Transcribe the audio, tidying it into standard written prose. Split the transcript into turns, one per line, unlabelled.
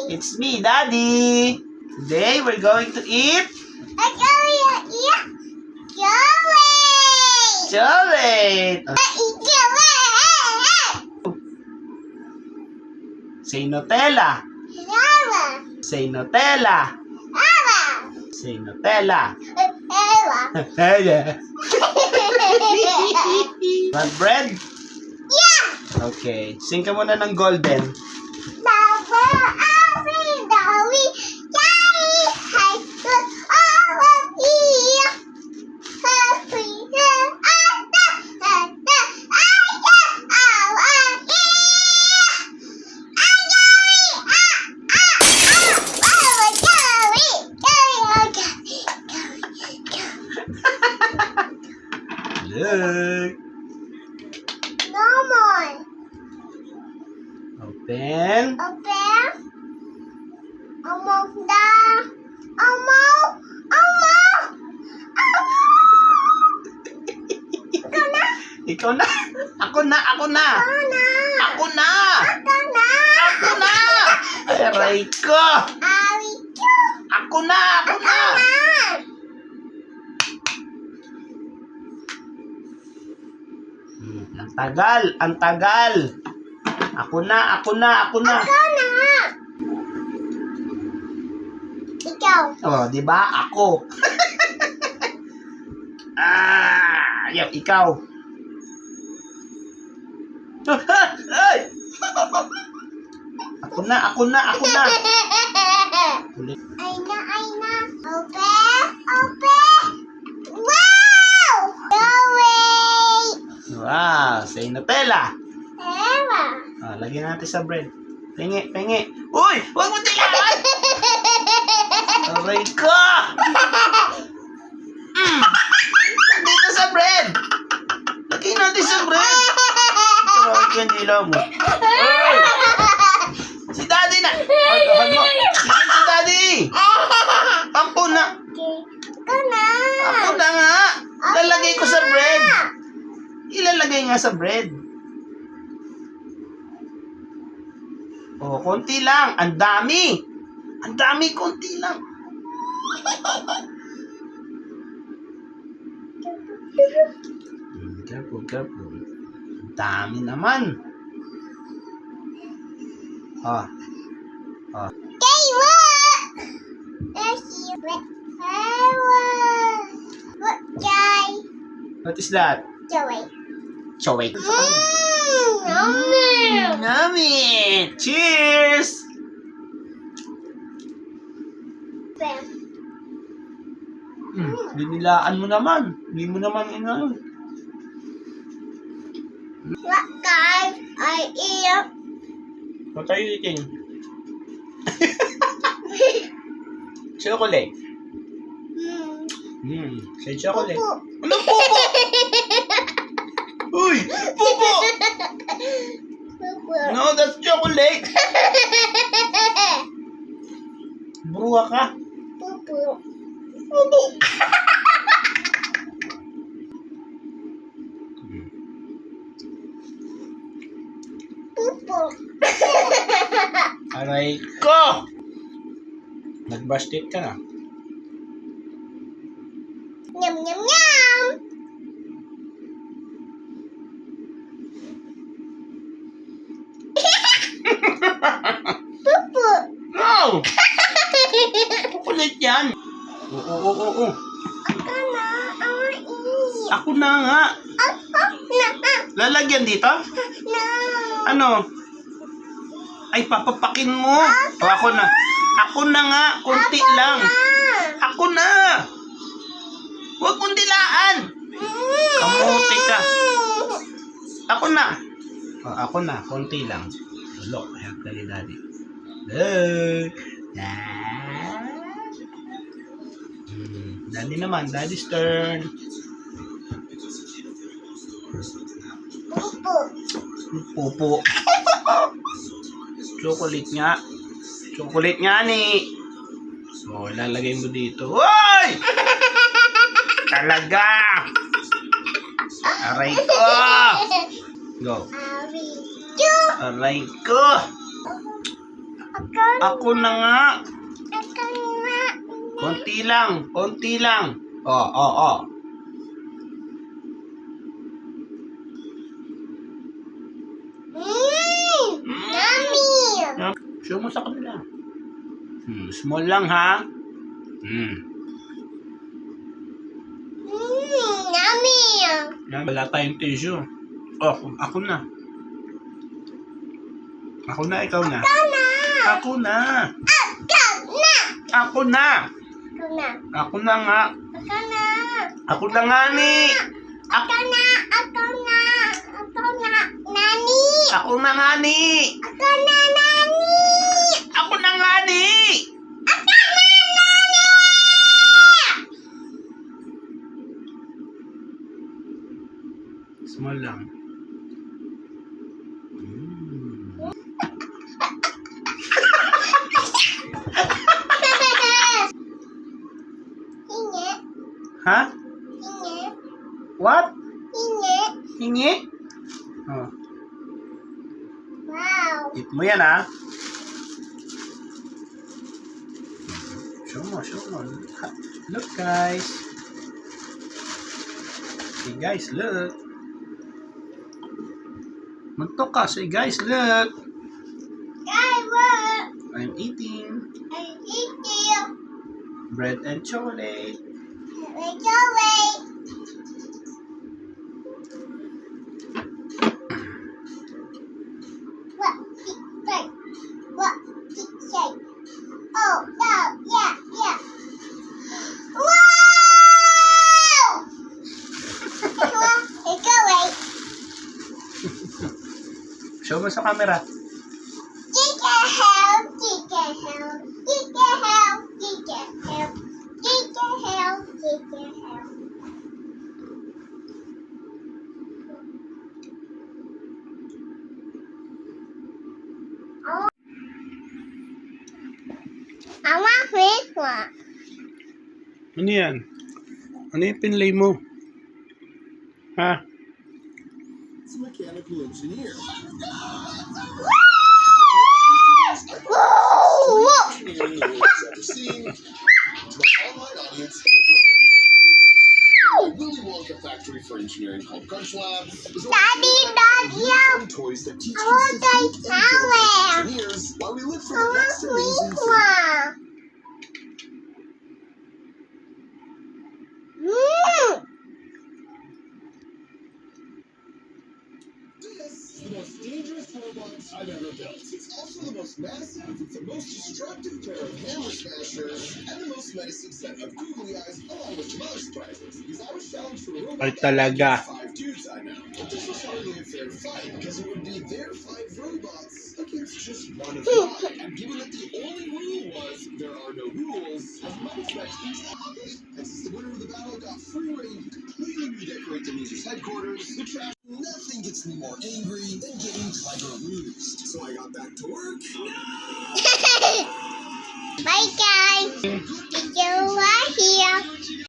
It's me, Daddy. Today, we're going to eat chocolate. Say Nutella. Say Nutella. Say Nutella. Want bread? Okay. Sing ka muna ng golden. Look. Open. Ikaw na. Ako na. Aray ko. Ako na. Ang tagal. Ako na.
Ikaw.
Oh, di ba? Ako. Ayaw, ikaw. Ay! Ako na. Ulit.
Ay na. Open. Wow!
Wow, say Nutella.
Ewa.
Lagyan natin sa bread. Pengi. Uy! Huwag mo tilawan! Aray ko! Dito sa bread! Lagyan natin sa bread! Sarap yung dila mo. Ay! Si Daddy na! Hag mo! Sige si Daddy! Ako na! Ako na nga! Lalagay ko sa bread! Ilalagay nga sa bread. Oh, konti lang. Ang dami, konti lang. Careful. Ang dami naman. Oh.
Okay, what? There's you. What guy?
What is that?
Joey.
Chowek.
Yummy.
Yummy! Cheers! Binilaan mo naman. Hindi mo naman inano.
What guy I eat?
What are you eating? Chocolate. Say chocolate. Anong pupo? Uy! Pupo! No, that's chocolate. Bruha ka.
Pupu.
Aray ko! Nag-brush teeth ka na.
Yum. Pupu.
No! Kukulit yan. Oo. Ako na nga. Lalagyan dito?
No.
Ano? Ay, papapakin mo. O, ako na. Ako na nga. Kunti lang. Ako na. Huwag mong dilaan. Kamuti ka. Ako na. O, ako na. Kunti lang. Look, I have Daddy. Look. Daddy naman. Daddy's turn. Pupo. Chocolate nga ni. So, lalagay mo dito. Hoy! Talaga! Aray ko! Go. Aray ko! Ako na nga.
Ako na.
Konti lang, konti lang. Oh.
Yummy.
Show mo sa kanila. Small lang ha.
Yummy.
Yan, wala tayong tissue. Oh, ako na. Ako na, ikaw na. Ako na. Ako na. Ako na nga. Ako na nga ni. Ako na nga ni. Ako na nga ni. Small lang. Ha? What? Hingi? Oh.
Wow.
Eat mo yan ha. Show mo. Look guys. Say guys, look. Magtok ka. Say guys, look.
Guys, look.
I'm eating
I'm eating.
bread and chocolate.
Wait, wait. What did it say? Oh, no, yeah. Wow! Wait, wait.
Show mo sa camera.
Chicken help. I want this one.
Ano yan? Ano yung pinlay mo? Ha?
It's a mechanical engineer.
Whoa!
Engineering the world has ever seen. To my online audience, a Willy Wonka factory for engineering called Crunch Lab is
Daddy,
toys that teach
I want
us
that tower.
engineers while we look for
I
the
want
next amazing
this
thing.
one.
This is the most dangerous robot I've ever built. It's also the most massive, it's the most destructive pair of hammer smashers, and the most menacing set of googly eyes, along with some other surprises. Because I was challenged for the robot
Ay, talaga.
battle against 5 dudes I know. But this was hardly a fair fight, because it would be their 5 robots against just one of mine. And given that the only rule was there are no rules, I might expect these and since the winner of the battle got free reign to completely redecorate the loser's headquarters, the trash, nothing gets me more angry than getting Tiger Roosed. So I got back to work.
Bye, guys. Did you like here?